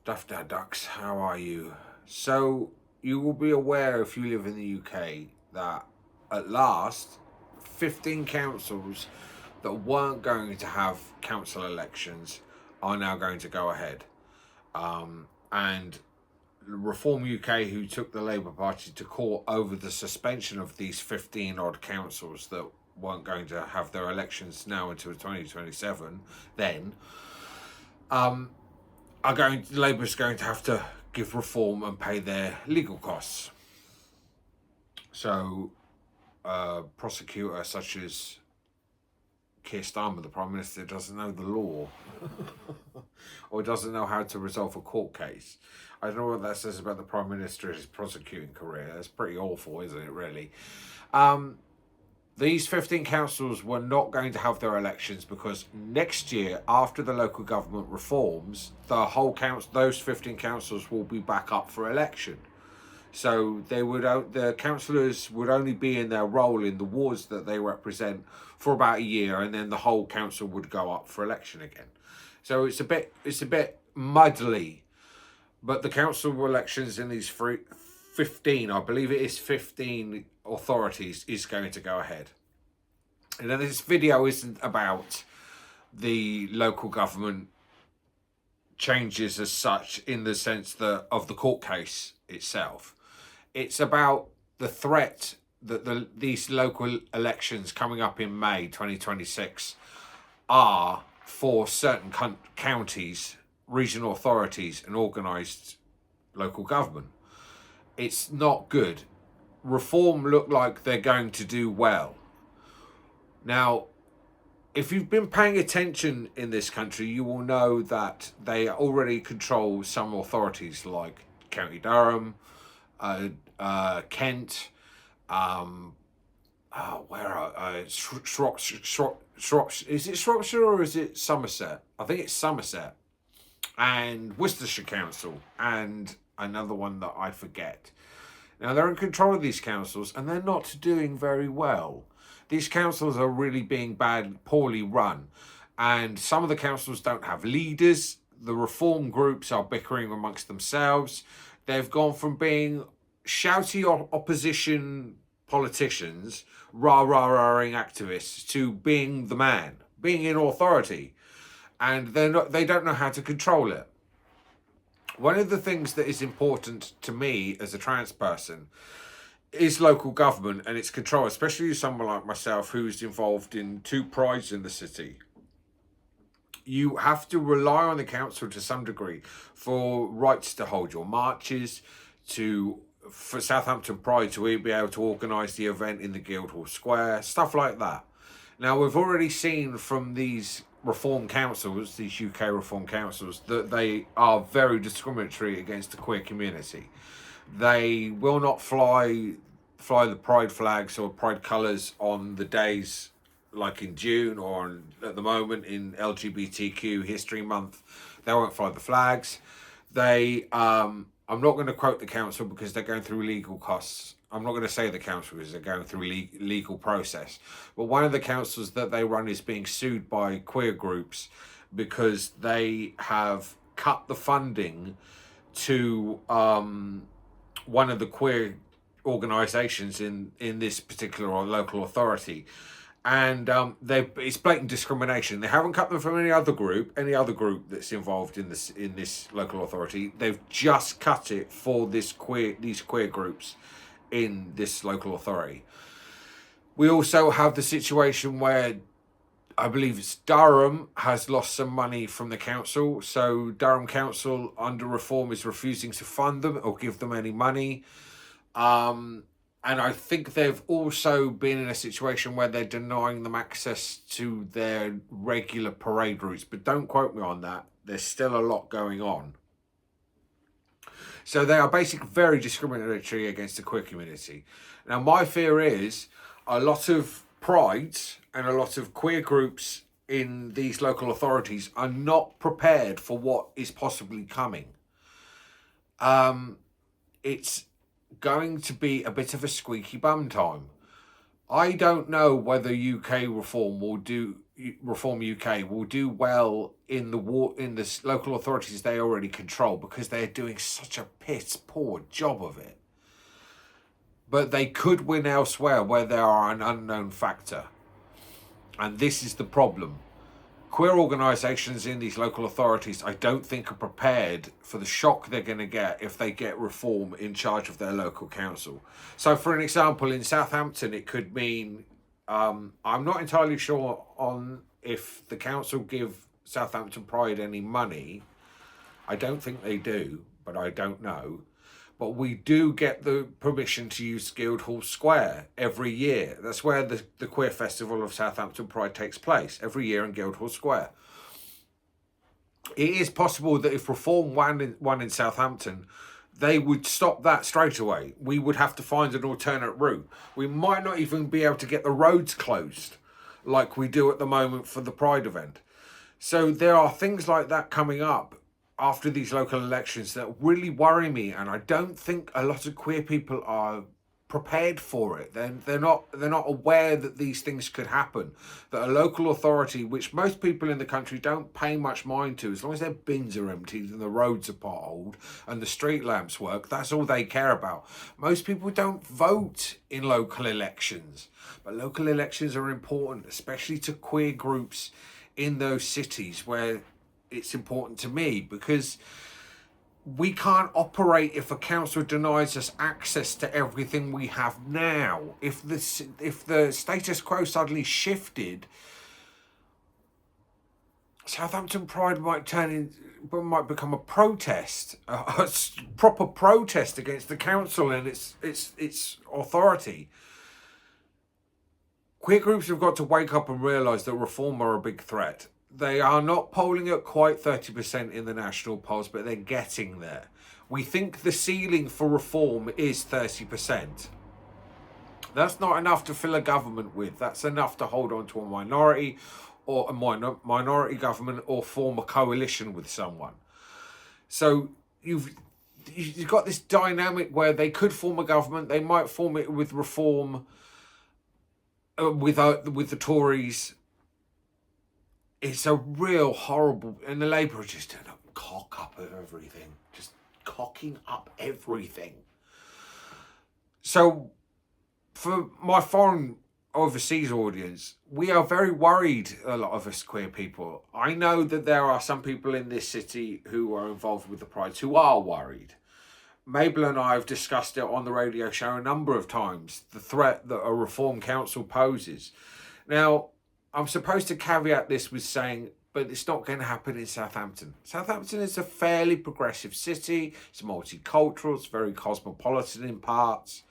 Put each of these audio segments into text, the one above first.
Duff Dad Ducks, how are you? So, you will be aware if you live in the UK that at last, 15 councils that weren't going to have council elections are now going to go ahead. And Reform UK, who took the Labour Party to court over the suspension of these 15 odd councils that weren't going to have their elections now until 2027, then Labour's going to have to give Reform and pay their legal costs. So, a prosecutor such as Keir Starmer, the Prime Minister, doesn't know the law or doesn't know how to resolve a court case. I don't know what that says about the Prime Minister's prosecuting career. That's pretty awful, isn't it, really? These 15 councils were not going to have their elections because next year, after the local government reforms, those 15 councils will be back up for election. So the councillors would only be in their role in the wards that they represent for about a year, and then the whole council would go up for election again. So it's a bit muddly, but the council elections in these 15, I believe it is 15 authorities, is going to go ahead. And then this video isn't about the local government changes as such in the sense of the court case itself. It's about the threat that these local elections coming up in May 2026 are for certain counties, regional authorities and organised local government. It's not good. Reform look like they're going to do well. Now, if you've been paying attention in this country, you will know that they already control some authorities like County Durham, Kent, Shropshire, is it Shropshire or is it Somerset? I think it's Somerset, and Worcestershire Council, and another one that I forget. Now, they're in control of these councils and they're not doing very well. These councils are really being poorly run, and some of the councils don't have leaders. The reform groups are bickering amongst themselves. They've gone from being shouty opposition politicians, rah-rah-rahing activists, to being the man, being in authority, and they don't know how to control it. One of the things that is important to me as a trans person is local government and its control, especially someone like myself who's involved in 2 prides in the city. You have to rely on the council to some degree for rights to hold your marches, for Southampton Pride to be able to organise the event in the Guildhall Square, stuff like that. Now, we've already seen from these reform councils, these UK reform councils, that they are very discriminatory against the queer community. They will not fly the pride flags or pride colours on the days like in June or at the moment in LGBTQ History Month. They won't fly the flags. I'm not going to quote the council because they're going through legal costs. I'm not going to say the council because they're going through legal process. But one of the councils that they run is being sued by queer groups because they have cut the funding to one of the queer organisations in this particular local authority, and it's blatant discrimination. They haven't cut them from any other group that's involved in this local authority. They've just cut it for these queer groups in this local authority. We also have the situation where I believe it's Durham has lost some money from the council. So Durham Council under reform is refusing to fund them or give them any money. And I think they've also been in a situation where they're denying them access to their regular parade routes. But don't quote me on that. There's still a lot going on. So they are basically very discriminatory against the queer community. Now, my fear is a lot of prides and a lot of queer groups in these local authorities are not prepared for what is possibly coming. It's going to be a bit of a squeaky bum time. I don't know whether UK reform will Reform UK will do well in the local authorities they already control, because they're doing such a piss poor job of it. But they could win elsewhere where they are an unknown factor. And this is the problem. Queer organisations in these local authorities, I don't think, are prepared for the shock they're going to get if they get Reform in charge of their local council. So, for an example, in Southampton, it could mean, I'm not entirely sure on if the council give Southampton Pride any money. I don't think they do, but I don't know. But we do get the permission to use Guildhall Square every year. That's where the Queer Festival of Southampton Pride takes place, every year in Guildhall Square. It is possible that if Reform won in Southampton, they would stop that straight away. We would have to find an alternate route. We might not even be able to get the roads closed like we do at the moment for the Pride event. So there are things like that coming up after these local elections that really worry me, and I don't think a lot of queer people are prepared for it. They're not aware that these things could happen, that a local authority, which most people in the country don't pay much mind to, as long as their bins are emptied and the roads are potholed and the street lamps work, that's all they care about. Most people don't vote in local elections, but local elections are important, especially to queer groups in those cities where it's important to me, because we can't operate if a council denies us access to everything we have now. If the status quo suddenly shifted, Southampton Pride might become a protest, a proper protest against the council and its authority. Queer groups have got to wake up and realise that Reform are a big threat. They are not polling at quite 30% in the national polls, but they're getting there. We think the ceiling for Reform is 30%. That's not enough to fill a government with. That's enough to hold on to a minority, or a minority government, or form a coalition with someone. So you've got this dynamic where they could form a government. They might form it with Reform, with the Tories. It's a real horrible, and the Labour are just doing a cock up of everything, just cocking up everything. So, for my foreign overseas audience, we are very worried, a lot of us queer people. I know that there are some people in this city who are involved with the Prides who are worried. Mabel and I have discussed it on the radio show a number of times, the threat that a Reform Council poses. Now, I'm supposed to caveat this with saying, but it's not going to happen in Southampton. Southampton is a fairly progressive city. It's multicultural. It's very cosmopolitan in parts.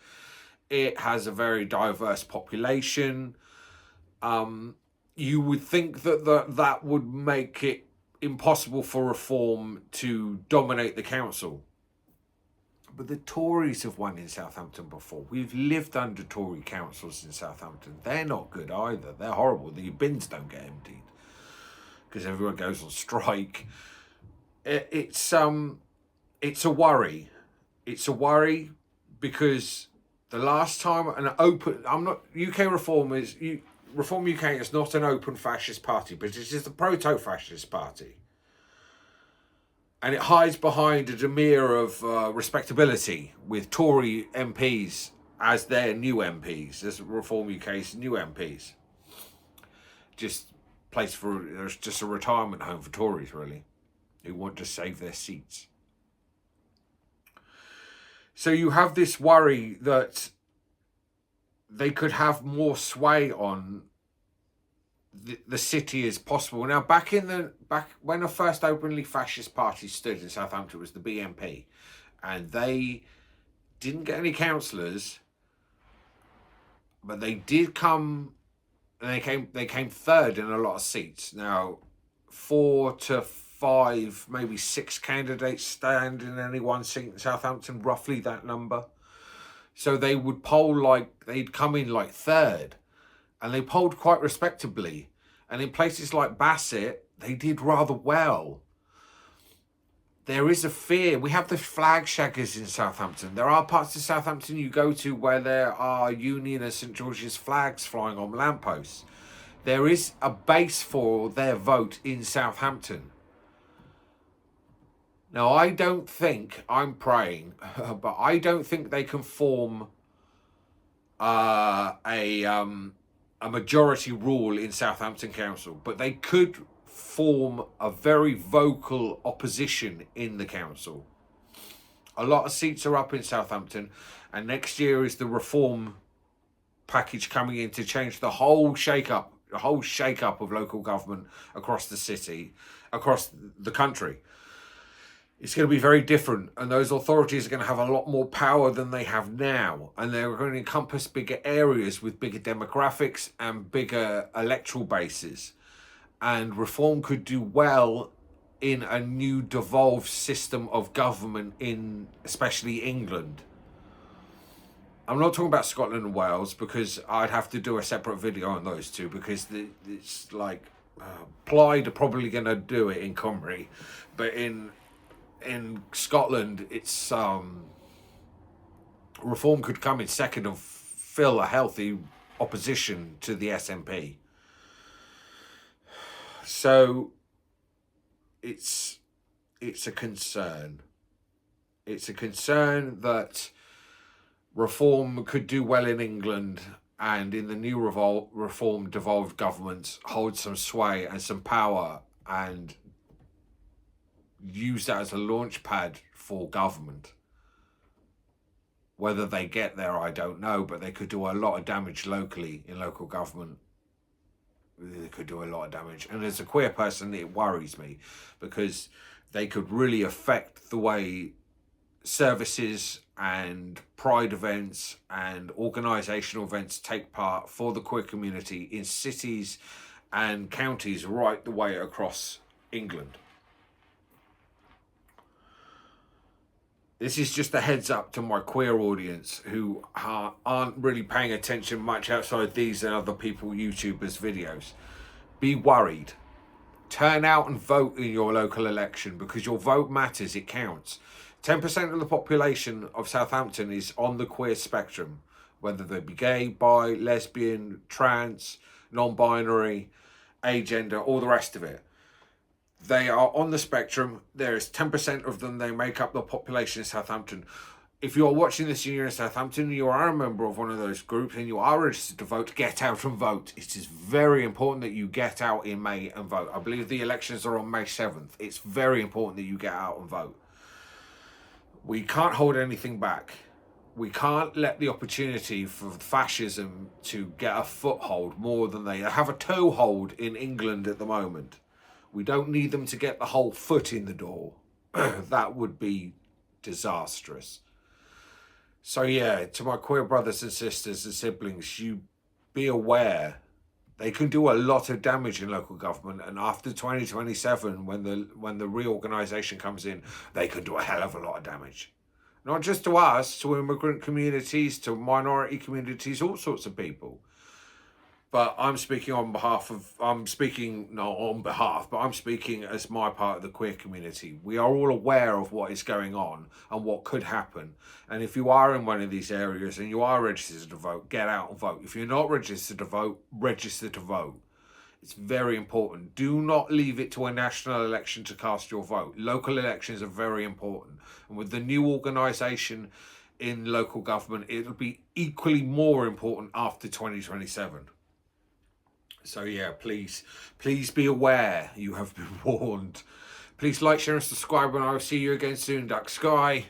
It has a very diverse population. You would think that would make it impossible for Reform to dominate the council. But the Tories have won in Southampton before. We've lived under Tory councils in Southampton. They're not good either. They're horrible. The bins don't get emptied because everyone goes on strike. It's a worry. It's a worry because the last time Reform UK is not an open fascist party, but it is the proto-fascist party. And it hides behind a demure of respectability with Tory MPs as their new MPs, as Reform UK's new MPs. There's just a retirement home for Tories, really, who want to save their seats. So you have this worry that they could have more sway on the city as possible. Now, back when the first openly fascist party stood in Southampton, it was the BNP, and they didn't get any councillors, but they did come, and they came third in a lot of seats. Now, 4 to 5, maybe 6 candidates stand in any one seat in Southampton, roughly that number. So they would they'd come in like third. And they polled quite respectably. And in places like Bassett, they did rather well. There is a fear. We have the flag shaggers in Southampton. There are parts of Southampton you go to where there are Union and St George's flags flying on lampposts. there is a base for their vote in Southampton. Now, I don't think, I'm praying, but I don't think they can form a majority rule in Southampton Council, but they could form a very vocal opposition in the council. A lot of seats are up in Southampton, and next year is the reform package coming in to change the whole shake-up of local government across the city, across the country. It's going to be very different, and those authorities are going to have a lot more power than they have now, and they're going to encompass bigger areas with bigger demographics and bigger electoral bases. And reform could do well in a new devolved system of government in especially England. I'm not talking about Scotland and Wales, because I'd have to do a separate video on those two, because it's like Plaid are probably going to do it in Cymru, but in Scotland it's reform could come in second and fill a healthy opposition to the SNP. So it's a concern. It's a concern that reform could do well in England, and in the new reform devolved government hold some sway and some power and use that as a launch pad for government. Whether they get there, I don't know, but they could do a lot of damage locally in local government. They could do a lot of damage. And as a queer person, it worries me, because they could really affect the way services and pride events and organisational events take part for the queer community in cities and counties right the way across England. This is just a heads up to my queer audience who aren't really paying attention much outside these and other people, YouTubers' videos. Be worried. Turn out and vote in your local election, because your vote matters, it counts. 10% of the population of Southampton is on the queer spectrum, whether they be gay, bi, lesbian, trans, non-binary, agender, all the rest of it. They are on the spectrum. There is 10% of them. They make up the population in Southampton. If you're watching this and you're in Southampton, you are a member of one of those groups and you are registered to vote, get out and vote. It is very important that you get out in May and vote. I believe the elections are on May 7th. It's very important that you get out and vote. We can't hold anything back. We can't let the opportunity for fascism to get a foothold more than they have a toehold in England at the moment. We don't need them to get the whole foot in the door. That would be disastrous. So yeah, to my queer brothers and sisters and siblings, you be aware. They can do a lot of damage in local government, and after 2027, when the reorganisation comes in, they can do a hell of a lot of damage. Not just to us, to immigrant communities, to minority communities, all sorts of people. But I'm speaking on behalf of, I'm speaking as my part of the queer community. We are all aware of what is going on and what could happen. And if you are in one of these areas and you are registered to vote, get out and vote. If you're not registered to vote, register to vote. It's very important. Do not leave it to a national election to cast your vote. Local elections are very important. And with the new organisation in local government, it'll be equally more important after 2027. So yeah, please be aware. You have been warned. Please like, share and subscribe, and I will see you again soon. Duck Sky.